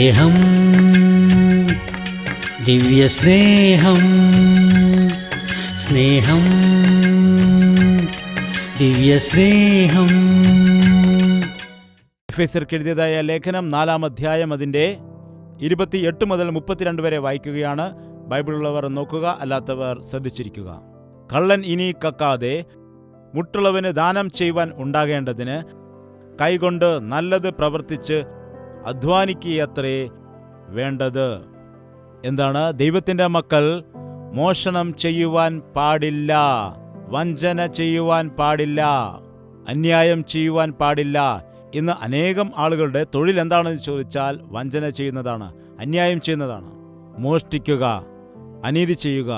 സ്നേഹം, ദിവ്യസ്നേഹം, സ്നേഹം, ദിവ്യസ്നേഹം. എഫേസ്യർക്ക് എഴുതിയതായ ലേഖനം 4-ാം അധ്യായം അതിൻ്റെ 28 മുതൽ 32 വരെ വായിക്കുകയാണ്. ബൈബിളുള്ളവർ നോക്കുക, അല്ലാത്തവർ ശ്രദ്ധിച്ചിരിക്കുക. കള്ളൻ ഇനി കക്കാതെ മുട്ടുള്ളവന് ദാനം ചെയ്യുവാൻ ഉണ്ടാകേണ്ടതിന് കൈകൊണ്ട് നല്ലത് പ്രവർത്തിച്ച് അധ്വാനിക്കുകയത്രേ വേണ്ടത്. എന്താണ്? ദൈവത്തിൻ്റെ മക്കൾ മോഷണം ചെയ്യുവാൻ പാടില്ല, വഞ്ചന ചെയ്യുവാൻ പാടില്ല, അന്യായം ചെയ്യുവാൻ പാടില്ല. ഇന്ന് അനേകം ആളുകളുടെ തൊഴിൽ എന്താണെന്ന് ചോദിച്ചാൽ വഞ്ചന ചെയ്യുന്നതാണ്, അന്യായം ചെയ്യുന്നതാണ്, മോഷ്ടിക്കുക, അനീതി ചെയ്യുക.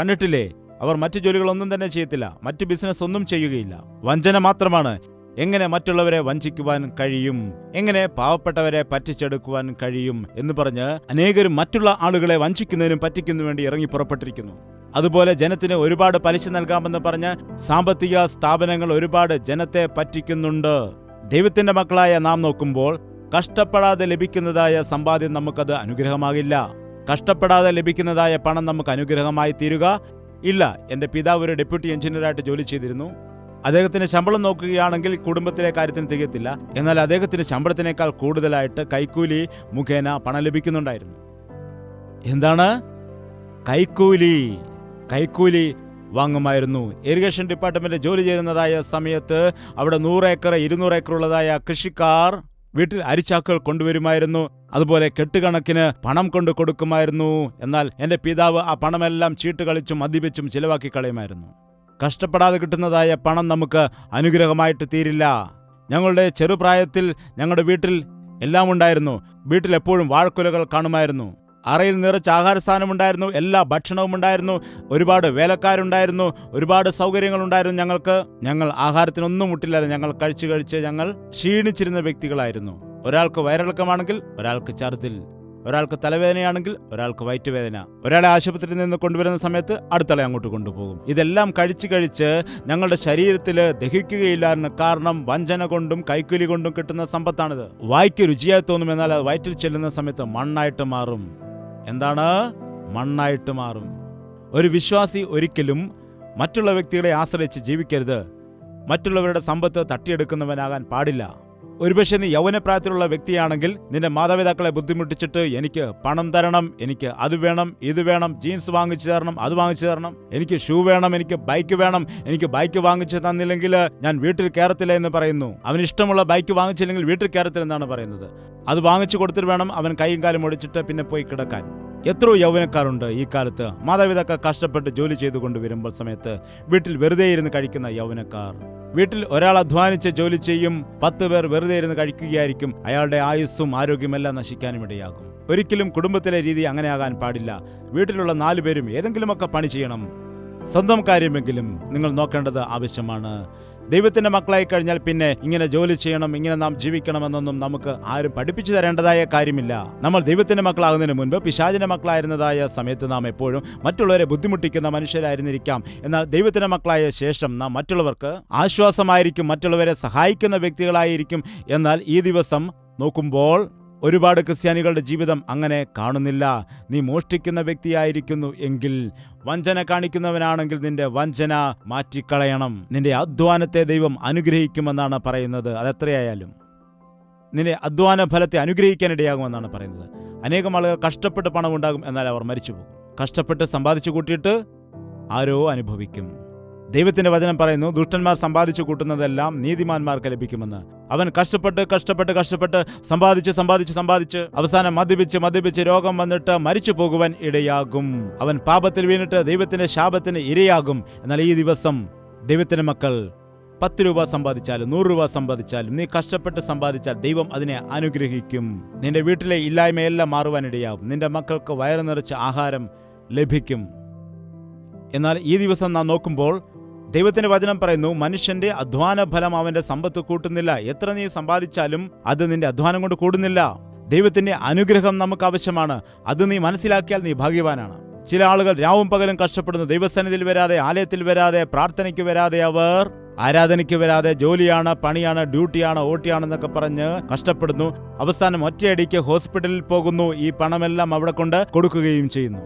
കണ്ടിട്ടില്ലേ? അവർ മറ്റു ജോലികളൊന്നും തന്നെ ചെയ്യത്തില്ല, മറ്റു ബിസിനസ് ഒന്നും ചെയ്യുകയില്ല. വഞ്ചന മാത്രമാണ്. എങ്ങനെ മറ്റുള്ളവരെ വഞ്ചിക്കുവാൻ കഴിയും, എങ്ങനെ പാവപ്പെട്ടവരെ പറ്റിച്ചെടുക്കുവാൻ കഴിയും എന്ന് പറഞ്ഞ് അനേകരും മറ്റുള്ള ആളുകളെ വഞ്ചിക്കുന്നതിനും പറ്റിക്കുന്നതിനും വേണ്ടി ഇറങ്ങി പുറപ്പെട്ടിരിക്കുന്നു. അതുപോലെ ജനത്തിന് ഒരുപാട് പലിശ നൽകാമെന്ന് പറഞ്ഞ് സാമ്പത്തിക സ്ഥാപനങ്ങൾ ഒരുപാട് ജനത്തെ പറ്റിക്കുന്നുണ്ട്. ദൈവത്തിന്റെ മക്കളായ നാം നോക്കുമ്പോൾ കഷ്ടപ്പെടാതെ ലഭിക്കുന്നതായ സമ്പാദ്യം നമുക്കത് അനുഗ്രഹമാകില്ല. കഷ്ടപ്പെടാതെ ലഭിക്കുന്നതായ പണം നമുക്ക് അനുഗ്രഹമായി തീരുക ഇല്ല. എൻ്റെ പിതാവ് ഒരു ഡെപ്യൂട്ടി എഞ്ചിനീയറായിട്ട് ജോലി ചെയ്തിരുന്നു. അദ്ദേഹത്തിന് ശമ്പളം നോക്കുകയാണെങ്കിൽ കുടുംബത്തിലെ കാര്യത്തിന് തികയത്തില്ല. എന്നാൽ അദ്ദേഹത്തിന് ശമ്പളത്തിനേക്കാൾ കൂടുതലായിട്ട് കൈക്കൂലി മുഖേന പണം ലഭിക്കുന്നുണ്ടായിരുന്നു. എന്താണ്? കൈക്കൂലി വാങ്ങുമായിരുന്നു. ഇറിഗേഷൻ ഡിപ്പാർട്ട്മെന്റ് ജോലി ചെയ്യുന്നതായ സമയത്ത് അവിടെ 100 ഏക്കർ 200 ഏക്കർ ഉള്ളതായ കൃഷിക്കാർ വീട്ടിൽ അരിച്ചാക്കുകൾ കൊണ്ടുവരുമായിരുന്നു. അതുപോലെ കെട്ടുകണക്കിന് പണം കൊണ്ട് കൊടുക്കുമായിരുന്നു. എന്നാൽ എൻ്റെ പിതാവ് ആ പണമെല്ലാം ചീട്ട് കളിച്ചും മദ്യപിച്ചും ചിലവാക്കി കളയുമായിരുന്നു. കഷ്ടപ്പെടാതെ കിട്ടുന്നതായ പണം നമുക്ക് അനുഗ്രഹമായിട്ട് തീരില്ല. ഞങ്ങളുടെ ചെറുപ്രായത്തിൽ ഞങ്ങളുടെ വീട്ടിൽ എല്ലാം ഉണ്ടായിരുന്നു. വീട്ടിൽ എപ്പോഴും വാഴക്കുലകൾ കാണുമായിരുന്നു. അറയിൽ നിറച്ച് ആഹാരസാധനമുണ്ടായിരുന്നു, എല്ലാ ഭക്ഷണവും ഉണ്ടായിരുന്നു, ഒരുപാട് വേലക്കാരുണ്ടായിരുന്നു, ഒരുപാട് സൗകര്യങ്ങളുണ്ടായിരുന്നു. ഞങ്ങൾ ആഹാരത്തിനൊന്നും മുട്ടില്ലായിരുന്നു. ഞങ്ങൾ കഴിച്ച് ഞങ്ങൾ ക്ഷീണിച്ചിരുന്ന വ്യക്തികളായിരുന്നു. ഒരാൾക്ക് വയറിളക്കമാണെങ്കിൽ ഒരാൾക്ക് ഛർദിൽ, ഒരാൾക്ക് തലവേദനയാണെങ്കിൽ ഒരാൾക്ക് വയറ്റുവേദന. ഒരാളെ ആശുപത്രിയിൽ നിന്ന് കൊണ്ടുവരുന്ന സമയത്ത് അടുത്തളെ അങ്ങോട്ട് കൊണ്ടുപോകും. ഇതെല്ലാം കഴിച്ച് ഞങ്ങളുടെ ശരീരത്തിൽ ദഹിക്കുകയില്ലായിരുന്നു. കാരണം വഞ്ചന കൊണ്ടും കൈക്കൂലി കൊണ്ടും കിട്ടുന്ന സമ്പത്താണിത്. വായ്ക്ക് രുചിയായി തോന്നും, എന്നാൽ അത് വയറ്റിൽ ചെല്ലുന്ന സമയത്ത് മണ്ണായിട്ട് മാറും. എന്താണ്? മണ്ണായിട്ട് മാറും. ഒരു വിശ്വാസി ഒരിക്കലും മറ്റുള്ള വ്യക്തികളെ ആശ്രയിച്ച് ജീവിക്കരുത്. മറ്റുള്ളവരുടെ സമ്പത്ത് തട്ടിയെടുക്കുന്നവനാകാൻ പാടില്ല. ഒരുപക്ഷെ നീ യൗവനപ്രായത്തിലുള്ള വ്യക്തിയാണെങ്കിൽ നിന്റെ മാതാപിതാക്കളെ ബുദ്ധിമുട്ടിച്ചിട്ട് എനിക്ക് പണം തരണം, എനിക്ക് അത് വേണം, ഇത് വേണം, ജീൻസ് വാങ്ങിച്ചു തരണം, അത് വാങ്ങിച്ചു തരണം, എനിക്ക് ഷൂ വേണം, എനിക്ക് ബൈക്ക് വേണം, എനിക്ക് ബൈക്ക് വാങ്ങിച്ചു തന്നില്ലെങ്കിൽ ഞാൻ വീട്ടിൽ കയറത്തില്ല എന്ന് പറയുന്നു. അവന് ഇഷ്ടമുള്ള ബൈക്ക് വാങ്ങിച്ചില്ലെങ്കിൽ വീട്ടിൽ കയറത്തില്ല എന്നാണ് പറയുന്നത്. അത് വാങ്ങിച്ചു കൊടുത്തിട്ട് വേണം അവൻ കൈയും കാലും ഒടിച്ചിട്ട് പിന്നെ പോയി കിടക്കാൻ. എത്രയോ യൗവനക്കാരുണ്ട് ഈ കാലത്ത്. മാതാപിതാക്കൾ കഷ്ടപ്പെട്ട് ജോലി ചെയ്തുകൊണ്ട് വരുമ്പോൾ സമയത്ത് വീട്ടിൽ വെറുതെ ഇരുന്ന് കഴിക്കുന്ന യൗവനക്കാർ. വീട്ടിൽ ഒരാൾ അധ്വാനിച്ച് ജോലി ചെയ്യും, 10 പേർ വെറുതെ ഇരുന്ന് കഴിക്കുകയായിരിക്കും. അയാളുടെ ആയുസ്സും ആരോഗ്യമെല്ലാം നശിക്കാനും ഇടയാകും. ഒരിക്കലും കുടുംബത്തിലെ രീതി അങ്ങനെ ആകാൻ പാടില്ല. വീട്ടിലുള്ള 4 പേരും ഏതെങ്കിലുമൊക്കെ പണി ചെയ്യണം. സ്വന്തം കാര്യമെങ്കിലും നിങ്ങൾ നോക്കേണ്ടത് ആവശ്യമാണ്. ദൈവത്തിന്റെ മക്കളായി കഴിഞ്ഞാൽ പിന്നെ ഇങ്ങനെ ജോലി ചെയ്യണം, ഇങ്ങനെ നാം ജീവിക്കണമെന്നൊന്നും നമുക്ക് ആരും പഠിപ്പിച്ചു തരേണ്ടതായ കാര്യമില്ല. നമ്മൾ ദൈവത്തിന്റെ മക്കളാകുന്നതിന് മുൻപ് പിശാചിന്റെ മക്കളായിരുന്നതായ സമയത്ത് നാം എപ്പോഴും മറ്റുള്ളവരെ ബുദ്ധിമുട്ടിക്കുന്ന മനുഷ്യരായിരുന്നിരിക്കാം. എന്നാൽ ദൈവത്തിന്റെ മക്കളായ ശേഷം നാം മറ്റുള്ളവർക്ക് ആശ്വാസമായിരിക്കും, മറ്റുള്ളവരെ സഹായിക്കുന്ന വ്യക്തികളായിരിക്കും. എന്നാൽ ഈ ദിവസം നോക്കുമ്പോൾ ഒരുപാട് ക്രിസ്ത്യാനികളുടെ ജീവിതം അങ്ങനെ കാണുന്നില്ല. നീ മോഷ്ടിക്കുന്ന വ്യക്തിയായിരിക്കുന്നു എങ്കിൽ, വഞ്ചന കാണിക്കുന്നവനാണെങ്കിൽ നിന്റെ വഞ്ചന മാറ്റിക്കളയണം. നിന്റെ അധ്വാനത്തെ ദൈവം അനുഗ്രഹിക്കുമെന്നാണ് പറയുന്നത്. അതെത്രയായാലും നിന്റെ അധ്വാന ഫലത്തെ അനുഗ്രഹിക്കാനിടയാകുമെന്നാണ് പറയുന്നത്. അനേകം ആളുകൾ കഷ്ടപ്പെട്ട് പണം ഉണ്ടാകും, എന്നാൽ അവർ മരിച്ചുപോകും. കഷ്ടപ്പെട്ട് സമ്പാദിച്ചു കൂട്ടിയിട്ട് ആരോ അനുഭവിക്കും. ദൈവത്തിന്റെ വചനം പറയുന്നു, ദുഷ്ടന്മാർ സമ്പാദിച്ചു കൂട്ടുന്നതെല്ലാം നീതിമാന്മാർക്ക് ലഭിക്കുമെന്ന്. അവൻ കഷ്ടപ്പെട്ട് സമ്പാദിച്ച് അവസാനം മദ്യപിച്ച് രോഗം വന്നിട്ട് മരിച്ചു പോകുവാൻ ഇടയാകും. അവൻ പാപത്തിൽ വീണിട്ട് ദൈവത്തിന്റെ ശാപത്തിന് ഇരയാകും. എന്നാൽ ഈ ദിവസം ദൈവത്തിന്റെ മക്കൾ 10 രൂപ സമ്പാദിച്ചാലും 100 രൂപ സമ്പാദിച്ചാലും നീ കഷ്ടപ്പെട്ട് സമ്പാദിച്ചാൽ ദൈവം അതിനെ അനുഗ്രഹിക്കും. നിന്റെ വീട്ടിലെ ഇല്ലായ്മയെല്ലാം മാറുവാനിടയാകും. നിന്റെ മക്കൾക്ക് വയറ് നിറച്ച് ആഹാരം ലഭിക്കും. എന്നാൽ ഈ ദിവസം നാം നോക്കുമ്പോൾ ദൈവത്തിന്റെ വചനം പറയുന്നു, മനുഷ്യന്റെ അധ്വാന ഫലം അവന്റെ സമ്പത്ത് കൂട്ടുന്നില്ല. എത്ര നീ സമ്പാദിച്ചാലും അത് നിന്റെ അധ്വാനം കൊണ്ട് കൂടുന്നില്ല. ദൈവത്തിന്റെ അനുഗ്രഹം നമുക്ക് ആവശ്യമാണ്. അത് നീ മനസ്സിലാക്കിയാൽ നീ ഭാഗ്യവാനാണ്. ചില ആളുകൾ രാവും പകലും കഷ്ടപ്പെടുന്നു. ദൈവസന്നിധിയിൽ വരാതെ, ആലയത്തിൽ വരാതെ, പ്രാർത്ഥനയ്ക്ക് വരാതെ അവർ ആരാധനയ്ക്ക് വരാതെ ജോലിയാണ്, പണിയാണ്, ഡ്യൂട്ടിയാണ്, ഓട്ടിയാണെന്നൊക്കെ പറഞ്ഞ് കഷ്ടപ്പെടുന്നു. അവസാനം ഒറ്റയടിക്ക് ഹോസ്പിറ്റലിൽ പോകുന്നു. ഈ പണമെല്ലാം അവിടെ കൊണ്ട് കൊടുക്കുകയും ചെയ്യുന്നു.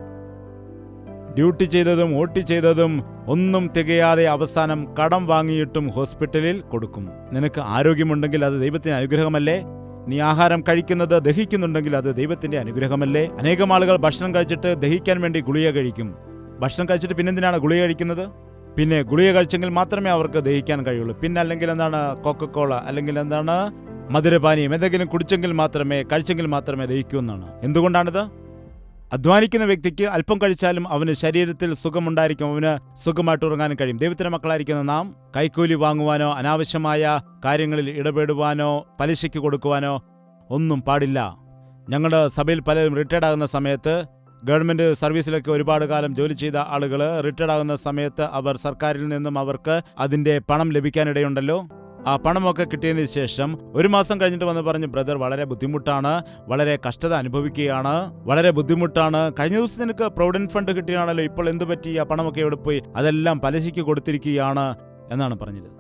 ഡ്യൂട്ടി ചെയ്തതും ഓട്ടി ചെയ്തതും ഒന്നും തികയാതെ അവസാനം കടം വാങ്ങിയിട്ടും ഹോസ്പിറ്റലിൽ കൊടുക്കും. നിനക്ക് ആരോഗ്യമുണ്ടെങ്കിൽ അത് ദൈവത്തിന്റെ അനുഗ്രഹമല്ലേ? നീ ആഹാരം കഴിക്കുന്നത് ദഹിക്കുന്നുണ്ടെങ്കിൽ അത് ദൈവത്തിന്റെ അനുഗ്രഹമല്ലേ? അനേകം ആളുകൾ ഭക്ഷണം കഴിച്ചിട്ട് ദഹിക്കാൻ വേണ്ടി ഗുളിക കഴിക്കും. ഭക്ഷണം കഴിച്ചിട്ട് പിന്നെന്തിനാണ് ഗുളിക കഴിക്കുന്നത്? പിന്നെ ഗുളിക കഴിച്ചെങ്കിൽ മാത്രമേ അവർക്ക് ദഹിക്കാൻ കഴിയുള്ളൂ. പിന്നെ അല്ലെങ്കിൽ എന്താണ് കൊക്കക്കോള, അല്ലെങ്കിൽ എന്താണ് മധുരപാനീയം, എന്തെങ്കിലും കുടിച്ചെങ്കിൽ മാത്രമേ, കഴിച്ചെങ്കിൽ മാത്രമേ ദഹിക്കൂ എന്നാണ്. എന്തുകൊണ്ടാണിത്? അധ്വാനിക്കുന്ന വ്യക്തിക്ക് അല്പം കഴിച്ചാലും അവന് ശരീരത്തിൽ സുഖമുണ്ടായിരിക്കും, അവന് സുഖമായിട്ട് ഉറങ്ങാനും കഴിയും. ദൈവത്തിന്റെ മക്കളായിരിക്കുന്ന നാം കൈക്കൂലി വാങ്ങുവാനോ അനാവശ്യമായ കാര്യങ്ങളിൽ ഇടപെടുവാനോ പലിശയ്ക്ക് കൊടുക്കുവാനോ ഒന്നും പാടില്ല. ഞങ്ങളുടെ സഭയിൽ പലരും റിട്ടയർഡ് ആകുന്ന സമയത്ത്, ഗവൺമെന്റ് സർവീസിലൊക്കെ ഒരുപാട് കാലം ജോലി ചെയ്ത ആളുകൾ റിട്ടയർഡ് ആകുന്ന സമയത്ത് അവർ സർക്കാരിൽ നിന്നും അവർക്ക് അതിന്റെ പണം ലഭിക്കാനിടയുണ്ടല്ലോ. ആ പണമൊക്കെ കിട്ടിയതിന് ശേഷം ഒരു മാസം കഴിഞ്ഞിട്ട് വന്ന് പറഞ്ഞു, ബ്രദർ വളരെ ബുദ്ധിമുട്ടാണ്, വളരെ കഷ്ടത അനുഭവിക്കുകയാണ്, വളരെ ബുദ്ധിമുട്ടാണ്. കഴിഞ്ഞ ദിവസം നിനക്ക് പ്രൊവിഡന്റ് ഫണ്ട് കിട്ടിയാണല്ലോ, ഇപ്പോൾ എന്ത് പറ്റി? ആ പണമൊക്കെ എവിടെ പോയി? അതെല്ലാം പലിശയ്ക്ക് കൊടുത്തിരിക്കുകയാണ് എന്നാണ് പറഞ്ഞത്.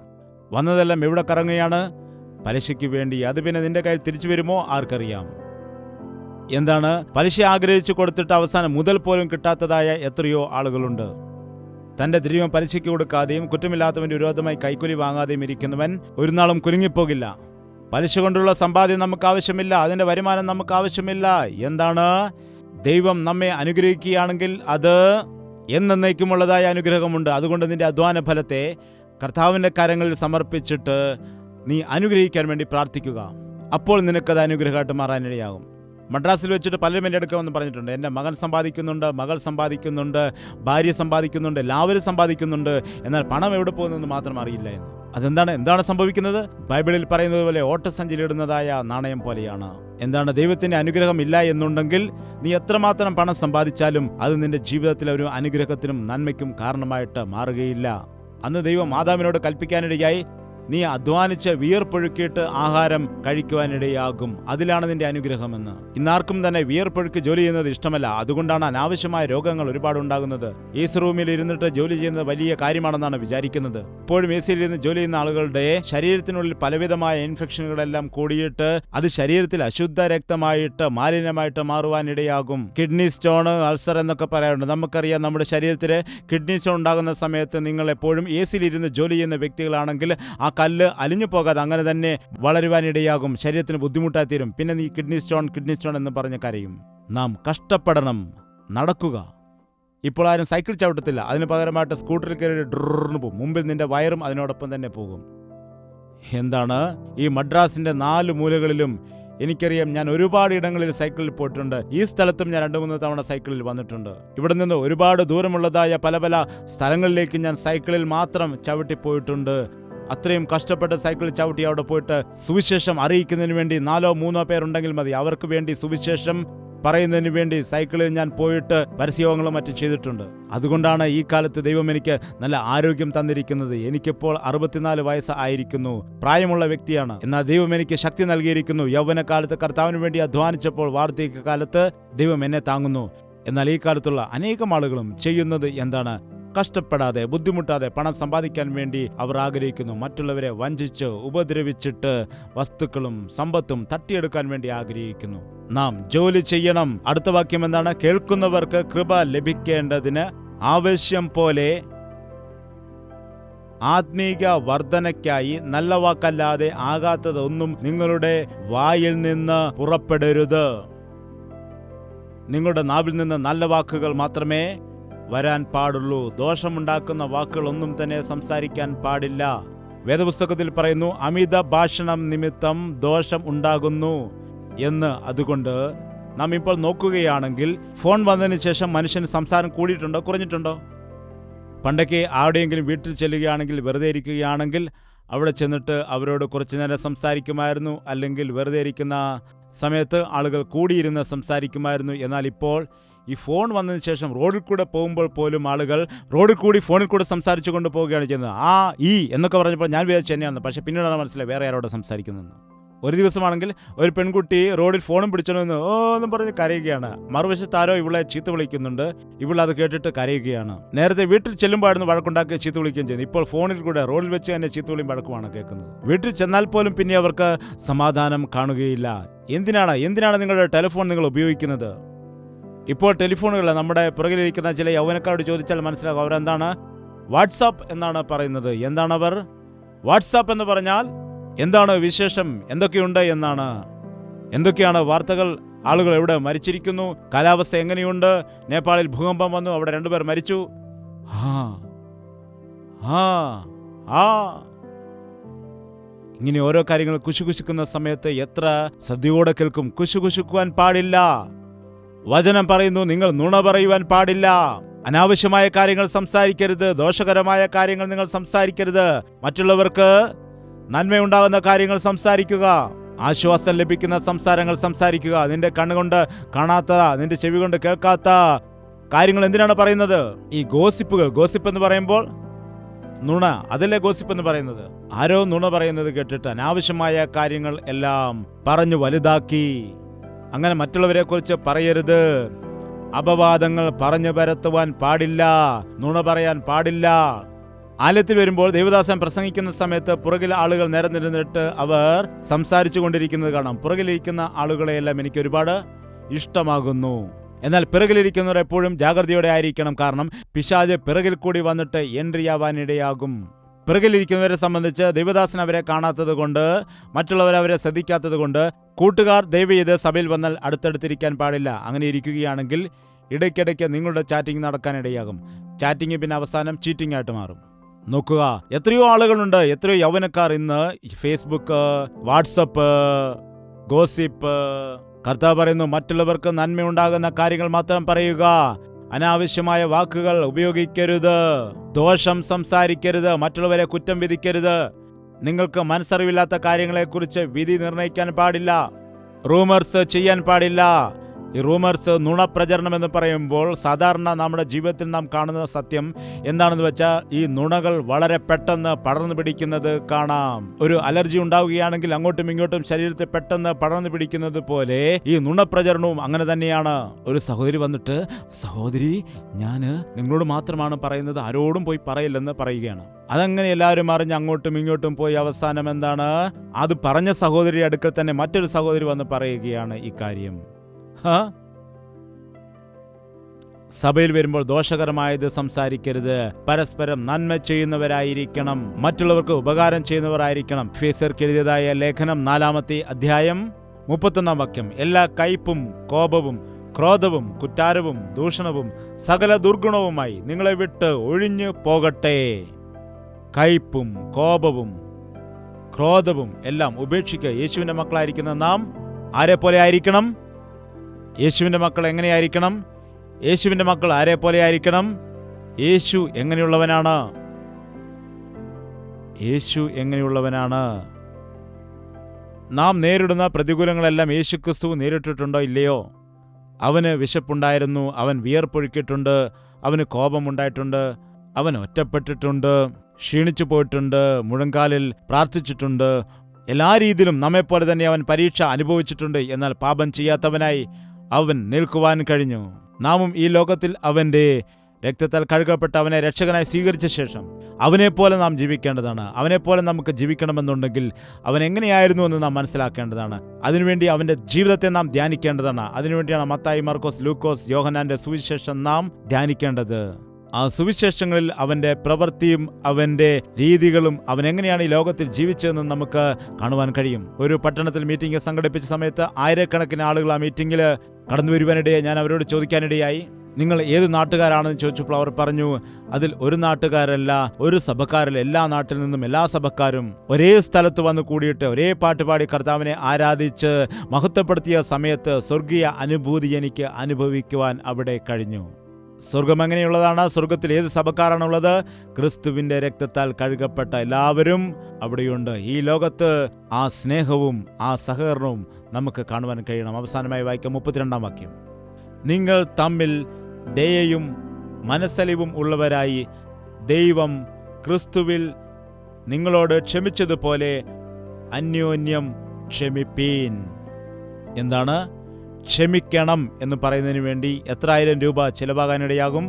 വന്നതെല്ലാം എവിടെ കറങ്ങുകയാണ്? പലിശയ്ക്ക് വേണ്ടി. അത് പിന്നെ നിന്റെ കയ്യിൽ തിരിച്ചു വരുമോ ആർക്കറിയാം. എന്താണ് പലിശ ആഗ്രഹിച്ചു കൊടുത്തിട്ട് അവസാനം മുതൽ പോലും കിട്ടാത്തതായ എത്രയോ ആളുകളുണ്ട്. തന്റെ ദൈവം പലിശയ്ക്ക് കൊടുക്കാതെയും കുറ്റമില്ലാത്തവന്റെ വിരോധമായി കൈക്കൂലി വാങ്ങാതെയും ഇരിക്കുന്നവൻ ഒരു നാളും കുലുങ്ങിപ്പോകില്ല. പലിശ കൊണ്ടുള്ള സമ്പാദ്യം നമുക്ക് ആവശ്യമില്ല, അതിന്റെ വരുമാനം നമുക്ക് ആവശ്യമില്ല. എന്താണ്? ദൈവം നമ്മെ അനുഗ്രഹിക്കുകയാണെങ്കിൽ അത് എന്നേക്കുമുള്ളതായ അനുഗ്രഹമുണ്ട്. അതുകൊണ്ട് നിന്റെ അധ്വാന ഫലത്തെ കർത്താവിന്റെ കരങ്ങളിൽ സമർപ്പിച്ചിട്ട് നീ അനുഗ്രഹിക്കാൻ വേണ്ടി പ്രാർത്ഥിക്കുക. അപ്പോൾ നിനക്കത് അനുഗ്രഹമായിട്ട് മാറാനിടയാകും. മദ്രാസിൽ വെച്ചിട്ട് പലരും എൻ്റെ അടുക്ക വന്ന് പറഞ്ഞിട്ടുണ്ട്, എൻ്റെ മകൻ സമ്പാദിക്കുന്നുണ്ട്, മകൾ സമ്പാദിക്കുന്നുണ്ട്, ഭാര്യ സമ്പാദിക്കുന്നുണ്ട്, എല്ലാവരും സമ്പാദിക്കുന്നുണ്ട്, എന്നാൽ പണം എവിടെ പോകുന്നതെന്ന് മാത്രം അറിയില്ല എന്ന്. എന്താണ് സംഭവിക്കുന്നത്? ബൈബിളിൽ പറയുന്നത് പോലെ ഓട്ടസഞ്ചിയിലിടുന്നതായ നാണയം പോലെയാണ്. എന്താണ്? ദൈവത്തിന്റെ അനുഗ്രഹം ഇല്ല എന്നുണ്ടെങ്കിൽ നീ എത്രമാത്രം പണം സമ്പാദിച്ചാലും അത് നിന്റെ ജീവിതത്തിലെ ഒരു അനുഗ്രഹത്തിനും നന്മയ്ക്കും കാരണമായിട്ട് മാറുകയില്ല. അന്ന് ദൈവം ആദാമിനോട് കൽപ്പിക്കാനിടയായി, നീ അധ്വാനിച്ച് വിയർപ്പൊഴുക്കിയിട്ട് ആഹാരം കഴിക്കുവാനിടയാകും, അതിലാണ് നിന്റെ അനുഗ്രഹമെന്ന്. ഇന്നാർക്കും തന്നെ വിയർപ്പൊഴുക്ക് ജോലി ചെയ്യുന്നത് ഇഷ്ടമല്ല. അതുകൊണ്ടാണ് അനാവശ്യമായ രോഗങ്ങൾ ഒരുപാട് ഉണ്ടാകുന്നത്. AC റൂമിൽ ഇരുന്നിട്ട് ജോലി ചെയ്യുന്നത് വലിയ കാര്യമാണെന്നാണ് വിചാരിക്കുന്നത്. ഇപ്പോഴും AC ഇരുന്ന് ജോലി ചെയ്യുന്ന ആളുകളുടെ ശരീരത്തിനുള്ളിൽ പലവിധമായ ഇൻഫെക്ഷനുകളെല്ലാം കൂടിയിട്ട് അത് ശരീരത്തിൽ അശുദ്ധ രക്തമായിട്ട് മാലിന്യമായിട്ട് മാറുവാനിടയാകും. കിഡ്നി സ്റ്റോൺ, അൾസർ എന്നൊക്കെ പറയാറുണ്ട്. നമുക്കറിയാം, നമ്മുടെ ശരീരത്തിൽ കിഡ്നി സ്റ്റോൺ ഉണ്ടാകുന്ന സമയത്ത് നിങ്ങൾ എപ്പോഴും AC ഇരുന്ന് ജോലി ചെയ്യുന്ന വ്യക്തികളാണെങ്കിൽ ആ കല്ല് അലിഞ്ഞു പോകാതെ അങ്ങനെ തന്നെ വളരുവാനിടയാകും, ശരീരത്തിന് ബുദ്ധിമുട്ടായി തീരും. പിന്നെ നീ കിഡ്നി സ്റ്റോൺ എന്ന് പറഞ്ഞ് കരയും. നാം കഷ്ടപ്പെടണം, നടക്കുക. ഇപ്പോൾ ആരും സൈക്കിൾ ചവിട്ടത്തില്ല, അതിന് പകരമായിട്ട് സ്കൂട്ടറിൽ കയറി ഡ്രറിന് പോകും. മുമ്പിൽ നിന്റെ വയറും അതിനോടൊപ്പം തന്നെ പോകും. എന്താണ്? ഈ മദ്രാസിന്റെ 4 മൂലകളിലും എനിക്കറിയാം, ഞാൻ ഒരുപാട് ഇടങ്ങളിൽ സൈക്കിളിൽ പോയിട്ടുണ്ട്. ഈ സ്ഥലത്തും ഞാൻ 2-3 തവണ സൈക്കിളിൽ വന്നിട്ടുണ്ട്. ഇവിടെ നിന്ന് ഒരുപാട് ദൂരമുള്ളതായ പല പല സ്ഥലങ്ങളിലേക്ക് ഞാൻ സൈക്കിളിൽ മാത്രം ചവിട്ടിപ്പോയിട്ടുണ്ട്. അത്രയും കഷ്ടപ്പെട്ട് സൈക്കിൾ ചവിട്ടി അവിടെ പോയിട്ട് സുവിശേഷം അറിയിക്കുന്നതിന് വേണ്ടി 4-3 പേരുണ്ടെങ്കിൽ മതി. അവർക്ക് വേണ്ടി സുവിശേഷം പറയുന്നതിന് വേണ്ടി സൈക്കിളിൽ ഞാൻ പോയിട്ട് പരസ്യങ്ങളും മറ്റും ചെയ്തിട്ടുണ്ട്. അതുകൊണ്ടാണ് ഈ കാലത്ത് ദൈവം എനിക്ക് നല്ല ആരോഗ്യം തന്നിരിക്കുന്നത്. എനിക്കിപ്പോൾ 64 വയസ്സ് ആയിരിക്കുന്നു, പ്രായമുള്ള വ്യക്തിയാണ്. എന്നാൽ ദൈവം എനിക്ക് ശക്തി നൽകിയിരിക്കുന്നു. യൗവനകാലത്ത് കർത്താവിന് വേണ്ടി അധ്വാനിച്ചപ്പോൾ വാർദ്ധക്യകാലത്ത് ദൈവം എന്നെ താങ്ങുന്നു. എന്നാൽ ഈ കാലത്തുള്ള അനേകം ആളുകളും ചെയ്യുന്നത് എന്താണ്? കഷ്ടപ്പെടാതെ ബുദ്ധിമുട്ടാതെ പണം സമ്പാദിക്കാൻ വേണ്ടി അവർ ആഗ്രഹിക്കുന്നു. മറ്റുള്ളവരെ വഞ്ചിച്ച് ഉപദ്രവിച്ചിട്ട് വസ്തുക്കളും സമ്പത്തും തട്ടിയെടുക്കാൻ വേണ്ടി ആഗ്രഹിക്കുന്നു. നാം ജോലി ചെയ്യണം. അടുത്ത വാക്യം എന്താണ്? കേൾക്കുന്നവർക്ക് കൃപ ലഭിക്കേണ്ടതിന് ആവശ്യം പോലെ ആത്മീക വർധനയ്ക്കായി നല്ല വാക്കല്ലാതെ ആകാത്തതൊന്നും നിങ്ങളുടെ വായിൽ നിന്ന് പുറപ്പെടരുത്. നിങ്ങളുടെ നാവിൽ നിന്ന് നല്ല വാക്കുകൾ മാത്രമേ വരാൻ പാടുള്ളൂ. ദോഷമുണ്ടാക്കുന്ന വാക്കുകളൊന്നും തന്നെ സംസാരിക്കാൻ പാടില്ല. വേദപുസ്തകത്തിൽ പറയുന്നു, അമിത ഭാഷണം നിമിത്തം ദോഷം ഉണ്ടാകുന്നു എന്ന്. അതുകൊണ്ട് നാം ഇപ്പോൾ നോക്കുകയാണെങ്കിൽ ഫോൺ വന്നതിന് ശേഷം മനുഷ്യന് സംസാരം കൂടിയിട്ടുണ്ടോ കുറഞ്ഞിട്ടുണ്ടോ? പണ്ടൊക്കെ ആരുടെയെങ്കിലും വീട്ടിൽ ചെല്ലുകയാണെങ്കിൽ, വെറുതെ ഇരിക്കുകയാണെങ്കിൽ അവിടെ ചെന്നിട്ട് അവരോട് കുറച്ചു നേരം സംസാരിക്കുമായിരുന്നു. അല്ലെങ്കിൽ വെറുതെ ഇരിക്കുന്ന സമയത്ത് ആളുകൾ കൂടിയിരുന്ന് സംസാരിക്കുമായിരുന്നു. എന്നാൽ ഇപ്പോൾ ഈ ഫോൺ വന്നതിന് ശേഷം റോഡിൽ കൂടെ പോകുമ്പോൾ പോലും ആളുകൾ റോഡിൽ കൂടി ഫോണിൽ കൂടെ സംസാരിച്ചു കൊണ്ട് പോവുകയാണ് ചെയ്യുന്നത്. എന്നൊക്കെ പറഞ്ഞപ്പോൾ ഞാൻ വിചാരിച്ചു തന്നെയാണ്. പക്ഷെ പിന്നീടാണ് മനസ്സിലായി വേറെ ആരോടെ സംസാരിക്കുന്നതെന്ന്. ഒരു ദിവസമാണെങ്കിൽ ഒരു പെൺകുട്ടി റോഡിൽ ഫോണും പിടിച്ചോന്ന് എന്നും പറഞ്ഞ് കരയുകയാണ്. മറുവശത്ത് ആരോ ഇവളെ ചീത്ത വിളിക്കുന്നുണ്ട്. ഇവൾ അത് കേട്ടിട്ട് കരയുകയാണ്. നേരത്തെ വീട്ടിൽ ചെല്ലുമ്പോഴായിരുന്നു വഴക്കുണ്ടാക്കി ചീത്ത വിളിക്കുകയും ചെയ്യുന്നത്. ഇപ്പോൾ ഫോണിൽ കൂടെ റോഡിൽ വെച്ച് തന്നെ ചീത്ത വിളിയും വഴക്കുമാണ് കേൾക്കുന്നത്. വീട്ടിൽ ചെന്നാൽ പോലും പിന്നെ അവർക്ക് സമാധാനം കാണുകയില്ല. എന്തിനാണ് നിങ്ങളുടെ ടെലിഫോൺ നിങ്ങൾ ഉപയോഗിക്കുന്നത്? ഇപ്പോൾ ടെലിഫോണുകൾ നമ്മുടെ പുറകിലിരിക്കുന്ന ചില യൗവനക്കാരോട് ചോദിച്ചാൽ മനസ്സിലാകും അവരെന്താണ് വാട്സാപ്പ് എന്നാണ് പറയുന്നത്. എന്താണവർ വാട്സാപ്പ് എന്ന് പറഞ്ഞാൽ എന്താണ് വിശേഷം, എന്തൊക്കെയുണ്ട് എന്നാണ്. എന്തൊക്കെയാണ് വാർത്തകൾ? ആളുകൾ എവിടെ മരിച്ചിരിക്കുന്നു, കാലാവസ്ഥ എങ്ങനെയുണ്ട്, നേപ്പാളിൽ ഭൂകമ്പം വന്നു, അവിടെ 2 പേർ മരിച്ചു. ഇങ്ങനെ ഓരോ കാര്യങ്ങൾ കുശുകുശുക്കുന്ന സമയത്ത് എത്ര ശ്രദ്ധയോടെ കേൾക്കും. കുശുകുശുക്കുവാൻ പാടില്ല. വചനം പറയുന്നു, നിങ്ങൾ നുണ പറയുവാൻ പാടില്ല. അനാവശ്യമായ കാര്യങ്ങൾ സംസാരിക്കരുത്. ദോഷകരമായ കാര്യങ്ങൾ നിങ്ങൾ സംസാരിക്കരുത്. മറ്റുള്ളവർക്ക് നന്മയുണ്ടാകുന്ന കാര്യങ്ങൾ സംസാരിക്കുക. ആശ്വാസം ലഭിക്കുന്ന സംസാരങ്ങൾ സംസാരിക്കുക. നിന്റെ കണ്ണുകൊണ്ട് കാണാത്ത, നിന്റെ ചെവി കൊണ്ട് കേൾക്കാത്ത കാര്യങ്ങൾ എന്തിനാണ് പറയുന്നത്? ഈ ഗോസിപ്പ് എന്ന് പറയുമ്പോൾ നുണ, അതല്ലേ ഗോസിപ്പ് എന്ന് പറയുന്നത്? ആരോ നുണ പറയുന്നത് കേട്ടിട്ട് അനാവശ്യമായ കാര്യങ്ങൾ എല്ലാം പറഞ്ഞു വലുതാക്കി. അങ്ങനെ മറ്റുള്ളവരെ കുറിച്ച് പറയരുത്. അപവാദങ്ങൾ പറഞ്ഞു പരത്തുവാൻ പാടില്ല. നുണ പറയാൻ പാടില്ല. ആലയത്തിൽ വരുമ്പോൾ ദേവദാസൻ പ്രസംഗിക്കുന്ന സമയത്ത് പുറകിൽ ആളുകൾ നിരന്നിരുന്നിട്ട് അവർ സംസാരിച്ചു കൊണ്ടിരിക്കുന്നത് കാണാം. പുറകിലിരിക്കുന്ന ആളുകളെയെല്ലാം എനിക്ക് ഒരുപാട് ഇഷ്ടമാകുന്നു. എന്നാൽ പിറകിലിരിക്കുന്നവർ എപ്പോഴും ജാഗ്രതയോടെ ആയിരിക്കണം. കാരണം പിശാച് പിറകിൽ കൂടി വന്നിട്ട് എൻട്രി ആവാനിടയാകും. പിറകിലിരിക്കുന്നവരെ സംബന്ധിച്ച് ദേവദാസൻ അവരെ കാണാത്തത് കൊണ്ട്, മറ്റുള്ളവർ അവരെ ശ്രദ്ധിക്കാത്തത് കൊണ്ട്, കൂട്ടുകാർ ദയവ് ചെയ്ത് സഭയിൽ വന്നാൽ അടുത്തടുത്തിരിക്കാൻ പാടില്ല. അങ്ങനെ ഇരിക്കുകയാണെങ്കിൽ ഇടയ്ക്കിടയ്ക്ക് നിങ്ങളുടെ ചാറ്റിംഗ് നടക്കാനിടയാകും. ചാറ്റിംഗ് പിന്നെ അവസാനം ചീറ്റിംഗ് ആയിട്ട് മാറും. നോക്കുക, എത്രയോ ആളുകളുണ്ട്, എത്രയോ യൗവനക്കാർ ഇന്ന് ഫേസ്ബുക്ക്, വാട്സപ്പ്, ഗോസിപ്പ്. കർത്താവ് പറയുന്നു, മറ്റുള്ളവർക്ക് നന്മയുണ്ടാകുന്ന കാര്യങ്ങൾ മാത്രം പറയുക. അനാവശ്യമായ വാക്കുകൾ ഉപയോഗിക്കരുത്. ദോഷം സംസാരിക്കരുത്. മറ്റുള്ളവരെ കുറ്റം വിധിക്കരുത്. നിങ്ങൾക്ക് മനസ്സറിവില്ലാത്ത കാര്യങ്ങളെക്കുറിച്ച് വിധി നിർണയിക്കാൻ പാടില്ല. റൂമേഴ്സ് ചെയ്യാൻ പാടില്ല. ഈ റൂമേഴ്സ്, നുണപ്രചരണം എന്ന് പറയുമ്പോൾ സാധാരണ നമ്മുടെ ജീവിതത്തിൽ നാം കാണുന്ന സത്യം എന്താണെന്ന് വെച്ചാൽ ഈ നുണകൾ വളരെ പെട്ടെന്ന് പടർന്നു പിടിക്കുന്നത് കാണാം. ഒരു അലർജി ഉണ്ടാവുകയാണെങ്കിൽ അങ്ങോട്ടും ഇങ്ങോട്ടും ശരീരത്തിൽ പെട്ടെന്ന് പടർന്നു പിടിക്കുന്നത് പോലെ ഈ നുണപ്രചരണവും അങ്ങനെ തന്നെയാണ്. ഒരു സഹോദരി വന്നിട്ട്, സഹോദരി, ഞാൻ നിങ്ങളോട് മാത്രമാണ് പറയുന്നത്, ആരോടും പോയി പറയില്ലെന്ന് പറയുകയാണ്. അതങ്ങനെ എല്ലാവരും അറിഞ്ഞ് അങ്ങോട്ടും ഇങ്ങോട്ടും പോയി അവസാനം എന്താണ്, അത് പറഞ്ഞ സഹോദരി അടുക്കൽ തന്നെ മറ്റൊരു സഹോദരി വന്ന് പറയുകയാണ് ഈ കാര്യം. സഭയിൽ വരുമ്പോൾ ദോഷകരമായത് സംസാരിക്കരുത്. പരസ്പരം നന്മ ചെയ്യുന്നവരായിരിക്കണം. മറ്റുള്ളവർക്ക് ഉപകാരം ചെയ്യുന്നവരായിരിക്കണം. എഫേസ്യർക്ക് എഴുതിയതായ ലേഖനം 4-ാമത്തെ അധ്യായം 31-ാം വാക്യം. എല്ലാ കയ്പും കോപവും ക്രോധവും കുറ്റാരവും ദൂഷണവും സകല ദുർഗുണവുമായി നിങ്ങളെ വിട്ട് ഒഴിഞ്ഞു പോകട്ടെ. കയ്പും കോപവും ക്രോധവും എല്ലാം ഉപേക്ഷിക്കുക. യേശുവിന്റെ മക്കളായിരിക്കുന്ന നാം ആരെ പോലെ ആയിരിക്കണം? യേശുവിന്റെ മക്കൾ എങ്ങനെയായിരിക്കണം? യേശുവിന്റെ മക്കൾ ആരെ പോലെ ആയിരിക്കണം? യേശു എങ്ങനെയുള്ളവനാണ്? യേശു എങ്ങനെയുള്ളവനാണ്? നാം നേരിടുന്ന പ്രതികൂലങ്ങളെല്ലാം യേശുക്രിസ്തു നേരിട്ടിട്ടുണ്ടോ ഇല്ലയോ? അവന് വിശപ്പുണ്ടായിരുന്നു, അവൻ വിയർപ്പൊഴുക്കിയിട്ടുണ്ട്, അവന് കോപമുണ്ടായിട്ടുണ്ട്, അവൻ ഒറ്റപ്പെട്ടിട്ടുണ്ട്, ക്ഷീണിച്ചു പോയിട്ടുണ്ട്, മുഴങ്കാലിൽ പ്രാർത്ഥിച്ചിട്ടുണ്ട്. എല്ലാ രീതിയിലും നമ്മെപ്പോലെ തന്നെ അവൻ പരീക്ഷ അനുഭവിച്ചിട്ടുണ്ട്. എന്നാൽ പാപം ചെയ്യാത്തവനായി അവൻ നിൽക്കുവാൻ കഴിഞ്ഞു. നാമും ഈ ലോകത്തിൽ അവന്റെ രക്തത്താൽ കഴുകപ്പെട്ട അവനെ രക്ഷകനായി സ്വീകരിച്ച ശേഷം അവനെപ്പോലെ നാം ജീവിക്കേണ്ടതാണ്. അവനെപ്പോലെ നമുക്ക് ജീവിക്കണമെന്നുണ്ടെങ്കിൽ അവൻ എങ്ങനെയായിരുന്നു എന്ന് നാം മനസ്സിലാക്കേണ്ടതാണ്. അതിനുവേണ്ടി അവന്റെ ജീവിതത്തെ നാം ധ്യാനിക്കേണ്ടതാണ്. അതിനുവേണ്ടിയാണ് മത്തായി, മർക്കോസ്, ലൂക്കോസ്, യോഹന്നാന്റെ സുവിശേഷം നാം ധ്യാനിക്കേണ്ടത്. ആ സുവിശേഷങ്ങളിൽ അവന്റെ പ്രവൃത്തിയും അവന്റെ രീതികളും അവൻ എങ്ങനെയാണ് ഈ ലോകത്തിൽ ജീവിച്ചതെന്ന് നമുക്ക് കാണുവാൻ കഴിയും. ഒരു പട്ടണത്തിൽ മീറ്റിംഗ് സംഘടിപ്പിച്ച സമയത്ത് ആയിരക്കണക്കിന് ആളുകൾ ആ മീറ്റിംഗിൽ കടന്നു വരുവാനിടയായി. ഞാൻ അവരോട് ചോദിക്കാനിടയായി, നിങ്ങൾ ഏത് നാട്ടുകാരാണെന്ന് ചോദിച്ചപ്പോൾ അവർ പറഞ്ഞു, അതിൽ ഒരു നാട്ടുകാരല്ല, ഒരു സഭക്കാരല്ല, എല്ലാ നാട്ടിൽ നിന്നും എല്ലാ സഭക്കാരും ഒരേ സ്ഥലത്ത് വന്ന് കൂടിയിട്ട് ഒരേ പാട്ടുപാടി കർത്താവിനെ ആരാധിച്ച് മഹത്വപ്പെടുത്തിയ സമയത്ത് സ്വർഗീയ അനുഭൂതി എനിക്ക് അനുഭവിക്കുവാൻ അവിടെ കഴിഞ്ഞു. സ്വർഗം എങ്ങനെയുള്ളതാണ്? സ്വർഗത്തിൽ ഏത് സഭക്കാരാണുള്ളത്? ക്രിസ്തുവിന്റെ രക്തത്താൽ കഴുകപ്പെട്ട എല്ലാവരും അവിടെയുണ്ട്. ഈ ലോകത്ത് ആ സ്നേഹവും ആ സഹകരണവും നമുക്ക് കാണുവാൻ കഴിയണം. അവസാനമായി വായിക്കാം 32-ാം വാക്യം. നിങ്ങൾ തമ്മിൽ ദയയും മനസ്സലിവും ഉള്ളവരായി ദൈവം ക്രിസ്തുവിൽ നിങ്ങളോട് ക്ഷമിച്ചതുപോലെ അന്യോന്യം ക്ഷമിപ്പീൻ. എന്താണ് ക്ഷമിക്കണം എന്ന് പറയുന്നതിന് വേണ്ടി എത്ര ആയിരം രൂപ ചിലവാകാനിടയാകും?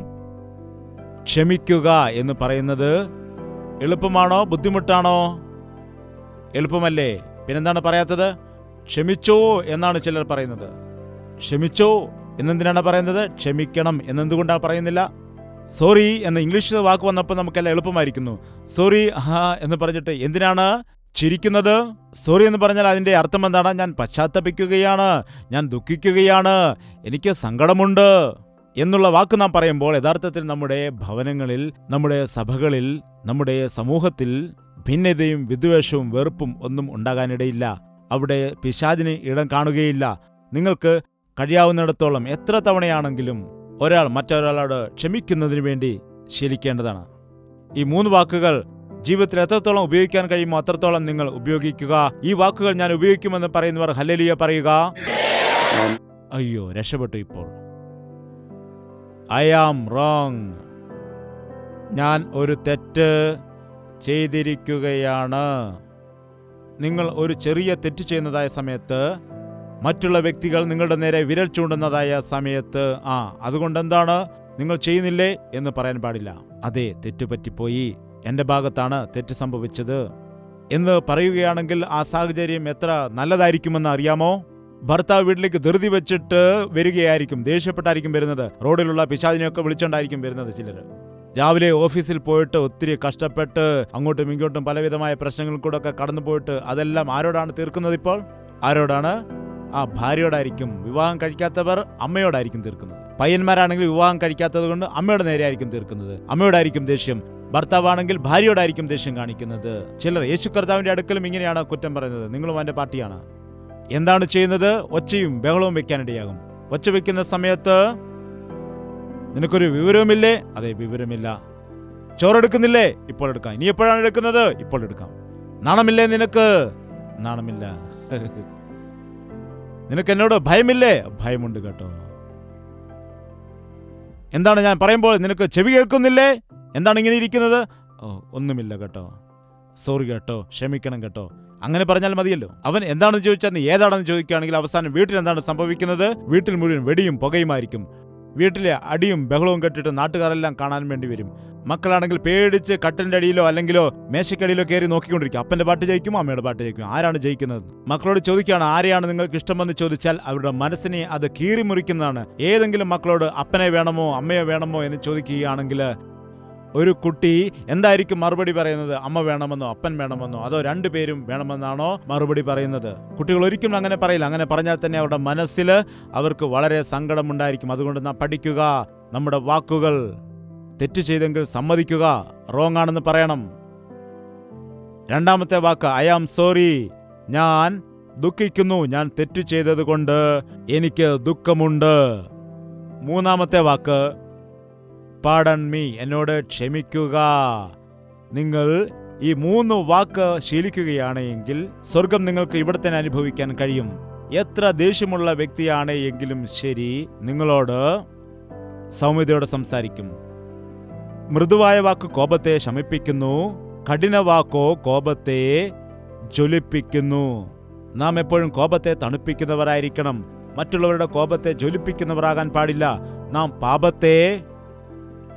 ക്ഷമിക്കുക എന്ന് പറയുന്നത് എളുപ്പമാണോ ബുദ്ധിമുട്ടാണോ? എളുപ്പമല്ലേ? പിന്നെന്താണ് പറയാത്തത്? ക്ഷമിച്ചോ എന്നാണ് ചിലർ പറയുന്നത്. ക്ഷമിച്ചോ എന്നെന്തിനാണ് പറയുന്നത്? ക്ഷമിക്കണം എന്നെന്തുകൊണ്ടാണ് പറയുന്നില്ല? സോറി എന്ന ഇംഗ്ലീഷ് വാക്ക് വന്നപ്പോൾ നമുക്കെല്ലാം എളുപ്പമായിരിക്കുന്നു. സോറി എന്ന് പറഞ്ഞിട്ട് എന്തിനാണ് ചിരിക്കുന്നത്? സോറി എന്ന് പറഞ്ഞാൽ അതിൻ്റെ അർത്ഥം എന്താണ്? ഞാൻ പശ്ചാത്തപിക്കുകയാണ്, ഞാൻ ദുഃഖിക്കുകയാണ്, എനിക്ക് സങ്കടമുണ്ട് എന്നുള്ള വാക്ക് നാം പറയുമ്പോൾ യഥാർത്ഥത്തിൽ നമ്മുടെ ഭവനങ്ങളിൽ, നമ്മുടെ സഭകളിൽ, നമ്മുടെ സമൂഹത്തിൽ ഭിന്നതയും വിദ്വേഷവും വെറുപ്പും ഒന്നും ഉണ്ടാകാനിടയില്ല. അവിടെ പിശാചിന് ഇടം കാണുകയില്ല. നിങ്ങൾക്ക് കഴിയാവുന്നിടത്തോളം എത്ര തവണയാണെങ്കിലും ഒരാൾ മറ്റൊരാളോട് ക്ഷമിക്കുന്നതിന് വേണ്ടി ശീലിക്കേണ്ടതാണ്. ഈ 3 വാക്കുകൾ ജീവിതത്തിൽ എത്രത്തോളം ഉപയോഗിക്കാൻ കഴിയുമോ അത്രത്തോളം നിങ്ങൾ ഉപയോഗിക്കുക. ഈ വാക്കുകൾ ഞാൻ ഉപയോഗിക്കുമെന്ന് പറയുന്നവർ ഹല്ലേലൂയ പറയുക. അയ്യോ, രക്ഷപ്പെട്ടു. ഇപ്പോൾ ഐ ആം റോങ്, ഞാൻ ഒരു തെറ്റ് ചെയ്തിരിക്കുകയാണ്. നിങ്ങൾ ഒരു ചെറിയ തെറ്റ് ചെയ്യുന്നതായ സമയത്ത്, മറ്റുള്ള വ്യക്തികൾ നിങ്ങളുടെ നേരെ വിരൽ ചൂണ്ടുന്നതായ സമയത്ത് അതുകൊണ്ടെന്താണ് നിങ്ങൾ ചെയ്യുന്നില്ലേ എന്ന് പറയാൻ പാടില്ല. അതെ, തെറ്റുപറ്റിപ്പോയി, എൻ്റെ ഭാഗത്താണ് തെറ്റ് സംഭവിച്ചത് എന്ന് പറയുകയാണെങ്കിൽ ആ സാഹചര്യം എത്ര നല്ലതായിരിക്കുമെന്ന് അറിയാമോ? ഭർത്താവ് വീട്ടിലേക്ക് ധൃതി വെച്ചിട്ട് വരികയായിരിക്കും, ദേഷ്യപ്പെട്ടായിരിക്കും വരുന്നത്. റോഡിലുള്ള പിശാചിനെയൊക്കെ വിളിച്ചോണ്ടായിരിക്കും വരുന്നത് ചിലർ. രാവിലെ ഓഫീസിൽ പോയിട്ട് ഒത്തിരി കഷ്ടപ്പെട്ട് അങ്ങോട്ടും ഇങ്ങോട്ടും പലവിധമായ പ്രശ്നങ്ങളിൽ കൂടെ ഒക്കെ കടന്നു പോയിട്ട് അതെല്ലാം ആരോടാണ് തീർക്കുന്നത്? ഇപ്പോൾ ആരോടാണ്? ഭാര്യയോടായിരിക്കും. വിവാഹം കഴിക്കാത്തവർ അമ്മയോടായിരിക്കും തീർക്കുന്നത്. പയ്യന്മാരാണെങ്കിൽ വിവാഹം കഴിക്കാത്തത് കൊണ്ട് അമ്മയുടെ നേരെയായിരിക്കും തീർക്കുന്നത്. അമ്മയോടായിരിക്കും ദേഷ്യം. ഭർത്താവാണെങ്കിൽ ഭാര്യയോടായിരിക്കും ദേഷ്യം കാണിക്കുന്നത്. ചിലർ യേശു കർത്താവിന്റെ അടുക്കലും ഇങ്ങനെയാണ് കുറ്റം പറയുന്നത്. നിങ്ങളും അവന്റെ പാർട്ടിയാണ്. എന്താണ് ചെയ്യുന്നത്? ഒച്ചയും ബഹളവും വെക്കാനിടയാകും. ഒച്ച വെക്കുന്ന സമയത്ത് നിനക്കൊരു വിവരവുമില്ലേ? അതെ, വിവരമില്ല. ചോറെടുക്കുന്നില്ലേ? ഇപ്പോൾ എടുക്കാം. ഇനി എപ്പോഴാണ് എടുക്കുന്നത്? ഇപ്പോൾ എടുക്കാം. നാണമില്ലേ നിനക്ക്? നാണമില്ല. നിനക്ക് എന്നോട് ഭയമില്ലേ? ഭയമുണ്ട് കേട്ടോ. എന്താണ് ഞാൻ പറയുമ്പോൾ നിനക്ക് ചെവി കേൾക്കുന്നില്ലേ? എന്താണ് ഇങ്ങനെ ഇരിക്കുന്നത്? ഒന്നുമില്ല കേട്ടോ, സോറി കേട്ടോ, ക്ഷമിക്കണം കേട്ടോ. അങ്ങനെ പറഞ്ഞാൽ മതിയല്ലോ. അവൻ എന്താണെന്ന് ചോദിച്ചാൽ നീ ഏതാണെന്ന് ചോദിക്കുകയാണെങ്കിൽ അവസാനം വീട്ടിൽ എന്താണ് സംഭവിക്കുന്നത്? വീട്ടിൽ മുഴുവൻ വെടിയും പുകയുമായിരിക്കും. വീട്ടിലെ അടിയും ബഹളവും കെട്ടിട്ട് നാട്ടുകാരെല്ലാം കാണാൻ വേണ്ടി വരും. മക്കളാണെങ്കിൽ പേടിച്ച് കട്ടിലിന്റെ അടിയിലോ അല്ലെങ്കിലോ മേശക്കടിയിലോ കയറി നോക്കിക്കൊണ്ടിരിക്കും. അപ്പന്റെ പാട്ട് ജയിക്കുമോ അമ്മയുടെ പാട്ട് ജയിക്കുമോ? ആരാണ് ജയിക്കുന്നത്? മക്കളോട് ചോദിക്കുകയാണ് ആരെയാണ് നിങ്ങൾക്ക് ഇഷ്ടമെന്ന് ചോദിച്ചാൽ അവരുടെ മനസ്സിനെ അത് കീറിമുറിക്കുന്നതാണ്. ഏതെങ്കിലും മക്കളോട് അപ്പനെ വേണമോ അമ്മയെ വേണമോ എന്ന് ചോദിക്കുകയാണെങ്കിൽ ഒരു കുട്ടി എന്തായിരിക്കും മറുപടി പറയുന്നത്? അമ്മ വേണമെന്നോ അപ്പൻ വേണമെന്നോ അതോ 2 പേരും വേണമെന്നാണോ മറുപടി പറയുന്നത്? കുട്ടികൾ ഒരിക്കലും അങ്ങനെ പറയില്ല. അങ്ങനെ പറഞ്ഞാൽ തന്നെ അവരുടെ മനസ്സിൽ അവർക്ക് വളരെ സങ്കടമുണ്ടായിരിക്കും. അതുകൊണ്ട് നാം പഠിക്കുക, നമ്മുടെ വാക്കുകൾ തെറ്റ് ചെയ്തെങ്കിൽ സമ്മതിക്കുക, റോങ് ആണെന്ന് പറയണം. 2ാമത്തെ വാക്ക് ഐ ആം സോറി, ഞാൻ ദുഃഖിക്കുന്നു, ഞാൻ തെറ്റു ചെയ്തത് കൊണ്ട് എനിക്ക് ദുഃഖമുണ്ട്. 3ാമത്തെ വാക്ക് പാർഡൺ മീ, എന്നോട് ക്ഷമിക്കുക. നിങ്ങൾ ഈ 3 വാക്ക് ശീലിക്കുകയാണ് എങ്കിൽ സ്വർഗം നിങ്ങൾക്ക് ഇവിടെ തന്നെ അനുഭവിക്കാൻ കഴിയും. എത്ര ദേഷ്യമുള്ള വ്യക്തിയാണ് എങ്കിലും ശരി, നിങ്ങളോട് സൗമ്യതയോടെ സംസാരിക്കും. മൃദുവായ വാക്ക് കോപത്തെ ശമിപ്പിക്കുന്നു, കഠിന വാക്കോ കോപത്തെ ജ്വലിപ്പിക്കുന്നു. നാം എപ്പോഴും കോപത്തെ തണുപ്പിക്കുന്നവരായിരിക്കണം. മറ്റുള്ളവരുടെ കോപത്തെ ജ്വലിപ്പിക്കുന്നവരാകാൻ പാടില്ല. നാം പാപത്തെ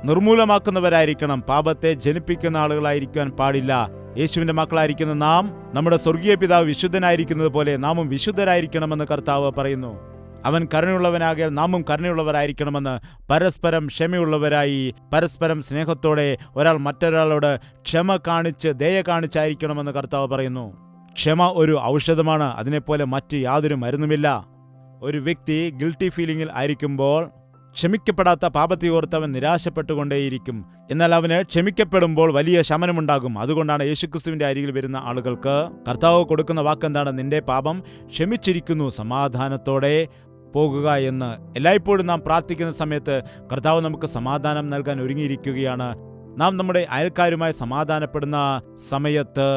നിർമൂലമാക്കുന്നവരായിരിക്കണം. പാപത്തെ ജനിപ്പിക്കുന്ന ആളുകളായിരിക്കാൻ പാടില്ല. യേശുവിന്റെ മക്കളായിരിക്കുന്ന നാം നമ്മുടെ സ്വർഗീയ പിതാവ് വിശുദ്ധനായിരിക്കുന്നത് പോലെ നാമും വിശുദ്ധരായിരിക്കണമെന്ന് കർത്താവ് പറയുന്നു. അവൻ കരുണയുള്ളവനാകിയാൽ നാമും കരുണയുള്ളവരായിരിക്കണമെന്ന്. പരസ്പരം ക്ഷമയുള്ളവരായി, പരസ്പരം സ്നേഹത്തോടെ ഒരാൾ മറ്റൊരാളോട് ക്ഷമ കാണിച്ച് ദയ കാണിച്ചായിരിക്കണമെന്ന് കർത്താവ് പറയുന്നു. ക്ഷമ ഒരു ഔഷധമാണ്. അതിനെപ്പോലെ മറ്റ് യാതൊരു മരുന്നുമില്ല. ഒരു വ്യക്തി ഗിൽറ്റി ഫീലിംഗിൽ ആയിരിക്കുമ്പോൾ ക്ഷമിക്കപ്പെടാത്ത പാപത്തെ ഓർത്ത് അവൻ നിരാശപ്പെട്ടുകൊണ്ടേയിരിക്കും. എന്നാൽ അവന് ക്ഷമിക്കപ്പെടുമ്പോൾ വലിയ ശമനമുണ്ടാകും. അതുകൊണ്ടാണ് യേശുക്രിസ്തുവിന്റെ അരികിൽ വരുന്ന ആളുകൾക്ക് കർത്താവ് കൊടുക്കുന്ന വാക്കെന്താണ്? നിന്റെ പാപം ക്ഷമിച്ചിരിക്കുന്നു, സമാധാനത്തോടെ പോകുക എന്ന്. എല്ലായ്പ്പോഴും നാം പ്രാർത്ഥിക്കുന്ന സമയത്ത് കർത്താവ് നമുക്ക് സമാധാനം നൽകാൻ ഒരുങ്ങിയിരിക്കുകയാണ്. നാം നമ്മുടെ അയൽക്കാരുമായി സമാധാനപ്പെടുന്ന സമയത്ത്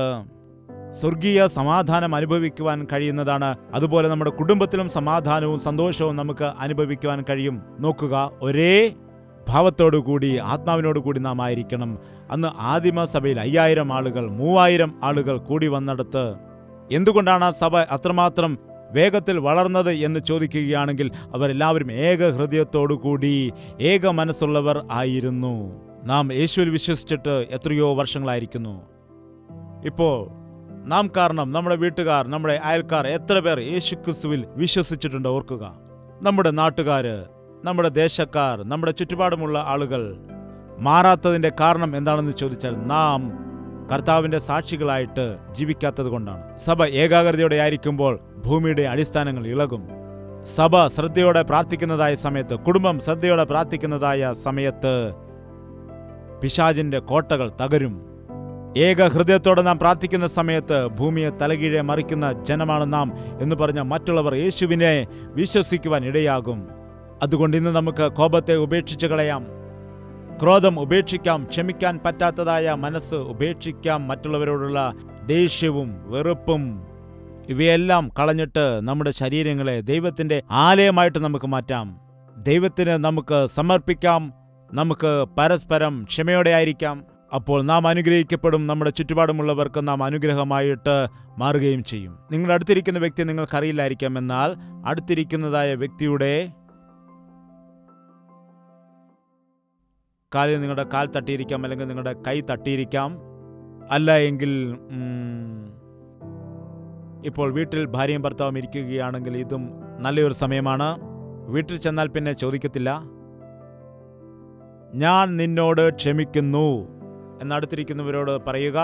സ്വർഗീയ സമാധാനം അനുഭവിക്കുവാൻ കഴിയുന്നതാണ്. അതുപോലെ നമ്മുടെ കുടുംബത്തിലും സമാധാനവും സന്തോഷവും നമുക്ക് അനുഭവിക്കുവാൻ കഴിയും. നോക്കുക, ഒരേ ഭാവത്തോടുകൂടി ആത്മാവിനോടുകൂടി നാം ആയിരിക്കണം. അന്ന് ആദിമ സഭയിൽ 5000 ആളുകൾ 3000 ആളുകൾ കൂടി വന്നിടത്ത് എന്തുകൊണ്ടാണ് ആ സഭ അത്രമാത്രം വേഗത്തിൽ വളർന്നത് എന്ന് ചോദിക്കുകയാണെങ്കിൽ അവരെല്ലാവരും ഏക ഹൃദയത്തോടുകൂടി ഏക മനസ്സുള്ളവർ ആയിരുന്നു. നാം യേശുവിൽ വിശ്വസിച്ചിട്ട് എത്രയോ വർഷങ്ങളായിരിക്കുന്നു. ഇപ്പോൾ നാം കാരണം നമ്മുടെ വീട്ടുകാർ, നമ്മുടെ അയൽക്കാർ എത്ര പേർ യേശുക്രിസ്തുവിൽ വിശ്വസിച്ചിട്ടുണ്ട് ഓർക്കുക. നമ്മുടെ നാട്ടുകാര്, നമ്മുടെ ദേശക്കാർ, നമ്മുടെ ചുറ്റുപാടുമുള്ള ആളുകൾ മാറാത്തതിന്റെ കാരണം എന്താണെന്ന് ചോദിച്ചാൽ നാം കർത്താവിന്റെ സാക്ഷികളായിട്ട് ജീവിക്കാത്തത് കൊണ്ടാണ്. സഭ ഏകാഗ്രതയോടെ ആയിരിക്കുമ്പോൾ ഭൂമിയുടെ അടിസ്ഥാനങ്ങൾ ഇളകും. സഭ ശ്രദ്ധയോടെ പ്രാർത്ഥിക്കുന്നതായ സമയത്ത്, കുടുംബം ശ്രദ്ധയോടെ പ്രാർത്ഥിക്കുന്നതായ സമയത്ത് പിശാചിന്റെ കോട്ടകൾ തകരും. ഏക ഹൃദയത്തോടെ നാം പ്രാർത്ഥിക്കുന്ന സമയത്ത് ഭൂമിയെ തലകീഴെ മറിക്കുന്ന ജനമാണ് നാം എന്ന് പറഞ്ഞ മറ്റുള്ളവർ യേശുവിനെ വിശ്വസിക്കുവാൻ ഇടയാകും. അതുകൊണ്ട് ഇന്ന് നമുക്ക് കോപത്തെ ഉപേക്ഷിച്ച് കളയാം, ക്രോധം ഉപേക്ഷിക്കാം, ക്ഷമിക്കാൻ പറ്റാത്തതായ മനസ്സ് ഉപേക്ഷിക്കാം, മറ്റുള്ളവരോടുള്ള ദേഷ്യവും വെറുപ്പും ഇവയെല്ലാം കളഞ്ഞിട്ട് നമ്മുടെ ശരീരങ്ങളെ ദൈവത്തിന്റെ ആലയമായിട്ട് നമുക്ക് മാറ്റാം. ദൈവത്തിന് നമുക്ക് സമർപ്പിക്കാം. നമുക്ക് പരസ്പരം ക്ഷമയോടെ ആയിരിക്കാം. അപ്പോൾ നാം അനുഗ്രഹിക്കപ്പെടും. നമ്മുടെ ചുറ്റുപാടുമുള്ളവർക്ക് നാം അനുഗ്രഹമായിട്ട് മാറുകയും ചെയ്യും. നിങ്ങളുടെ അടുത്തിരിക്കുന്ന വ്യക്തി നിങ്ങൾക്കറിയില്ലായിരിക്കാം, എന്നാൽ അടുത്തിരിക്കുന്നതായ വ്യക്തിയുടെ കാലിൽ നിങ്ങളുടെ കാൽ തട്ടിയിരിക്കാം, അല്ലെങ്കിൽ നിങ്ങളുടെ കൈ തട്ടിയിരിക്കാം. അല്ല എങ്കിൽ ഇപ്പോൾ വീട്ടിൽ ഭാര്യയും ഭർത്താവും ഇരിക്കുകയാണെങ്കിൽ ഇതും നല്ലൊരു സമയമാണ്. വീട്ടിൽ ചെന്നാൽ പിന്നെ ചോദിക്കത്തില്ല, ഞാൻ നിന്നോട് ക്ഷമിക്കുന്നു എന്നടുത്തിരിക്കുന്നവരോട് പറയുക.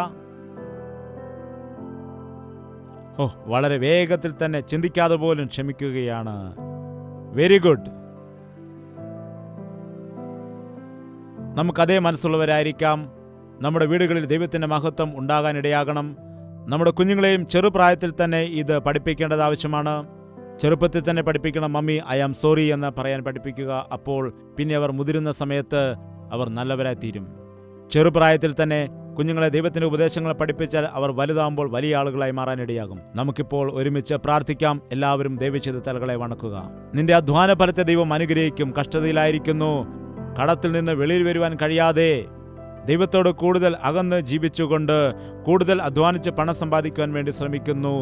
വളരെ വേഗത്തിൽ തന്നെ, ചിന്തിക്കാതെ പോലും ക്ഷമിക്കുകയാണ്. Very good. നമുക്കതേ മനസ്സുള്ളവരായിരിക്കാം. നമ്മുടെ വീടുകളിൽ ദൈവത്തിൻ്റെ മഹത്വം ഉണ്ടാകാനിടയാകണം. നമ്മുടെ കുഞ്ഞുങ്ങളെയും ചെറുപ്രായത്തിൽ തന്നെ ഇത് പഠിപ്പിക്കേണ്ടത് ആവശ്യമാണ്. ചെറുപ്പത്തിൽ തന്നെ പഠിപ്പിക്കണം. മമ്മി ഐ ആം സോറി എന്ന് പറയാൻ പഠിപ്പിക്കുക. അപ്പോൾ പിന്നെ അവർ മുതിരുന്ന സമയത്ത് അവർ നല്ലവരായി തീരും. ചെറുപ്രായത്തിൽ തന്നെ കുഞ്ഞുങ്ങളെ ദൈവത്തിന്റെ ഉപദേശങ്ങൾ പഠിപ്പിച്ചാൽ അവർ വലുതാകുമ്പോൾ വലിയ ആളുകളായി മാറാനിടയാകും. നമുക്കിപ്പോൾ ഒരുമിച്ച് പ്രാർത്ഥിക്കാം. എല്ലാവരും ദയവ് ചെയ്ത് തലകളെ വണക്കുക. നിന്റെ അധ്വാന ഫലത്തെ ദൈവം അനുഗ്രഹിക്കും. കഷ്ടതയിലായിരിക്കുന്നു, കടത്തിൽ നിന്ന് വെളിയിൽ വരുവാൻ കഴിയാതെ ദൈവത്തോട് കൂടുതൽ അകന്ന് ജീവിച്ചുകൊണ്ട് കൂടുതൽ അധ്വാനിച്ച് പണം സമ്പാദിക്കുവാൻ വേണ്ടി ശ്രമിക്കുന്നു,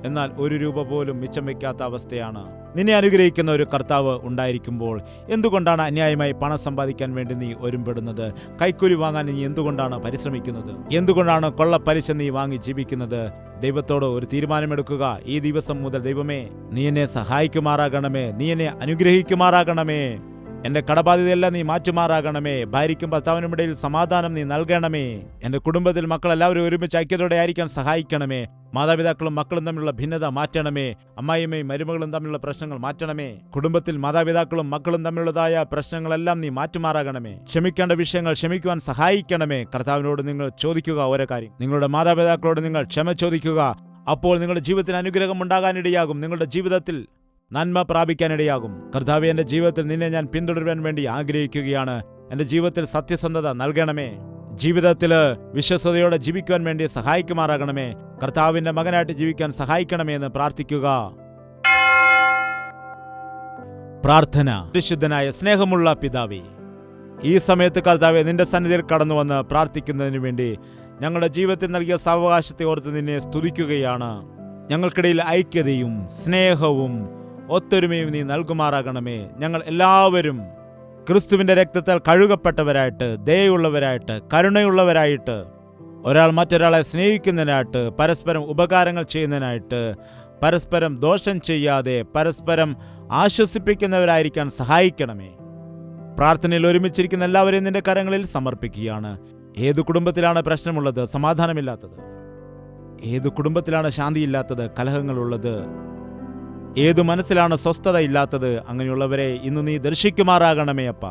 എന്നാൽ ഒരു രൂപ പോലും മിച്ചം വയ്ക്കാത്ത അവസ്ഥയാണ്. നിന്നെ അനുഗ്രഹിക്കുന്ന ഒരു കർത്താവ് ഉണ്ടായിരിക്കുമ്പോൾ എന്തുകൊണ്ടാണ് അന്യായമായി പണം സമ്പാദിക്കാൻ വേണ്ടി നീ ഒരുമ്പെടുന്നത്? കൈക്കൂലി വാങ്ങാൻ നീ എന്തുകൊണ്ടാണ് പരിശ്രമിക്കുന്നത്? എന്തുകൊണ്ടാണ് കൊള്ളപ്പലിശ നീ വാങ്ങി ജീവിക്കുന്നത്? ദൈവത്തോട് ഒരു തീരുമാനമെടുക്കുക. ഈ ദിവസം മുതൽ ദൈവമേ, നീ എന്നെ സഹായിക്കുമാറാകണമേ, നീ എന്നെ അനുഗ്രഹിക്കുമാറാകണമേ, എന്റെ കടബാധ്യതയെല്ലാം നീ മാറ്റുമാറാകണമേ, ഭാര്യയ്ക്കും ഭർത്താവിനും ഇടയിൽ സമാധാനം നീ നൽകണമേ, എന്റെ കുടുംബത്തിൽ മക്കളെല്ലാവരും ഒരുമിച്ച് ഐക്യതയോടെ ആയിരിക്കാൻ സഹായിക്കണമേ, മാതാപിതാക്കളും മക്കളും തമ്മിലുള്ള ഭിന്നത മാറ്റണമേ, അമ്മായിയമ്മയും മരുമകളും തമ്മിലുള്ള പ്രശ്നങ്ങൾ മാറ്റണമേ, കുടുംബത്തിൽ മാതാപിതാക്കളും മക്കളും തമ്മിലുള്ളതായ പ്രശ്നങ്ങളെല്ലാം നീ മാറ്റുമാറാകണമേ, ക്ഷമിക്കേണ്ട വിഷയങ്ങൾ ക്ഷമിക്കുവാൻ സഹായിക്കണമേ. കർത്താവിനോട് നിങ്ങൾ ചോദിക്കുക ഓരോ കാര്യം. നിങ്ങളുടെ മാതാപിതാക്കളോട് നിങ്ങൾ ക്ഷമ ചോദിക്കുക. അപ്പോൾ നിങ്ങളുടെ ജീവിതത്തിൽ അനുഗ്രഹം ഉണ്ടാകാനിടയാകും. നിങ്ങളുടെ ജീവിതത്തിൽ നന്മ പ്രാപിക്കാനിടയാകും. കർത്താവേ, എൻ്റെ ജീവിതത്തിൽ നിന്നെ ഞാൻ പിന്തുടരുവാൻ വേണ്ടി ആഗ്രഹിക്കുകയാണ്. എൻ്റെ ജീവിതത്തിൽ സത്യസന്ധത നൽകണമേ, ജീവിതത്തിൽ വിശ്വസ്തയോടെ ജീവിക്കുവാൻ വേണ്ടി സഹായിക്കുമാറാകണമേ, കർത്താവിൻ്റെ മകനായിട്ട് ജീവിക്കാൻ സഹായിക്കണമേ എന്ന് പ്രാർത്ഥിക്കുക. പ്രാർത്ഥന. പരിശുദ്ധനായ സ്നേഹമുള്ള പിതാവേ, ഈ സമയത്ത് കർത്താവേ, നിന്റെ സന്നിധിയിൽ കടന്നു വന്ന് പ്രാർത്ഥിക്കുന്നതിന് വേണ്ടി ഞങ്ങളുടെ ജീവിതത്തിൽ നൽകിയ സാവകാശത്തെ ഓർത്ത് നിന്നെ സ്തുതിക്കുകയാണ്. ഞങ്ങൾക്കിടയിൽ ഐക്യതയും സ്നേഹവും ഒത്തൊരുമയും നീ നൽകുമാറാകണമേ. ഞങ്ങൾ എല്ലാവരും ക്രിസ്തുവിന്റെ രക്തത്താൽ കഴുകപ്പെട്ടവരായിട്ട്, ദയയുള്ളവരായിട്ട്, കരുണയുള്ളവരായിട്ട്, ഒരാൾ മറ്റൊരാളെ സ്നേഹിക്കുന്നതിനായിട്ട്, പരസ്പരം ഉപകാരങ്ങൾ ചെയ്യുന്നതിനായിട്ട്, പരസ്പരം ദോഷം ചെയ്യാതെ പരസ്പരം ആശ്വസിപ്പിക്കുന്നവരായിരിക്കാൻ സഹായിക്കണമേ. പ്രാർത്ഥനയിൽ ഒരുമിച്ചിരിക്കുന്ന എല്ലാവരെയും നിന്റെ കരങ്ങളിൽ സമർപ്പിക്കുകയാണ്. ഏതു കുടുംബത്തിലാണ് പ്രശ്നമുള്ളത്, സമാധാനമില്ലാത്തത്? ഏതു കുടുംബത്തിലാണ് ശാന്തിയില്ലാത്തത്, കലഹങ്ങളുള്ളത്? ഏതു മനസ്സിലാണ് സ്വസ്ഥത ഇല്ലാത്തത്? അങ്ങനെയുള്ളവരെ ഇന്ന് നീ ദർശിക്കുമാറാകണമേ അപ്പ.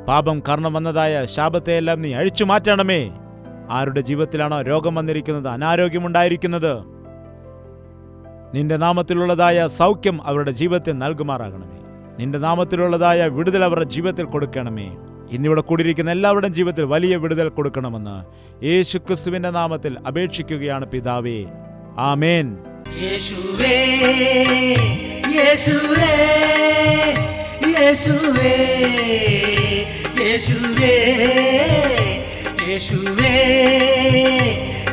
പാപം കാരണം വന്നതായ ശാപത്തെയെല്ലാം നീ അഴിച്ചു മാറ്റണമേ. ആരുടെ ജീവിതത്തിലാണോ രോഗം വന്നിരിക്കുന്നത്, അനാരോഗ്യമുണ്ടായിരിക്കുന്നത്, നിന്റെ നാമത്തിലുള്ളതായ സൗഖ്യം അവരുടെ ജീവിതത്തിൽ നൽകുമാറാകണമേ. നിന്റെ നാമത്തിലുള്ളതായ വിടുതൽ അവരുടെ ജീവിതത്തിൽ കൊടുക്കണമേ. ഇന്നിവിടെ കൂടിയിരിക്കുന്ന എല്ലാവരുടെയും ജീവിതത്തിൽ വലിയ വിടുതൽ കൊടുക്കണമെന്ന് യേശുക്രിസ്തുവിന്റെ നാമത്തിൽ അപേക്ഷിക്കുകയാണ് പിതാവേ. ആമേൻ. യേശുവേ യേശുവേ യേശുവേ യേശുവേ യേശുവേ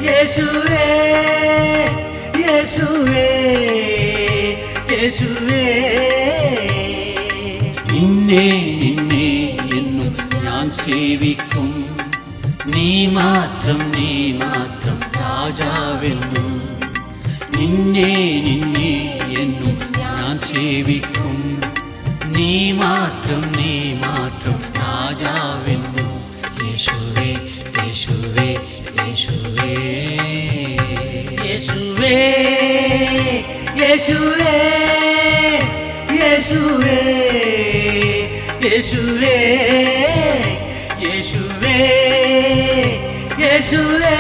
യേശുവേ യേശുവേ യേശുവേ നിന്നെ നിന്നെ എന്നും ഞാൻ സേവിക്കും നീ മാത്രം രാജാവെന്നും നിന്നെ നിന്നെ എന്നും ഞാൻ സേവിക്കും നീ മാത്രം രാജാവെന്നും യേശുവേ യേശുവേ യേശുവേ യേശുവേ യേശുവേ യേശുവേ യേശുവേ യേശുവേ യേശുവേ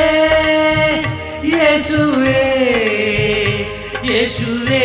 യേശുവേ യേശുവേ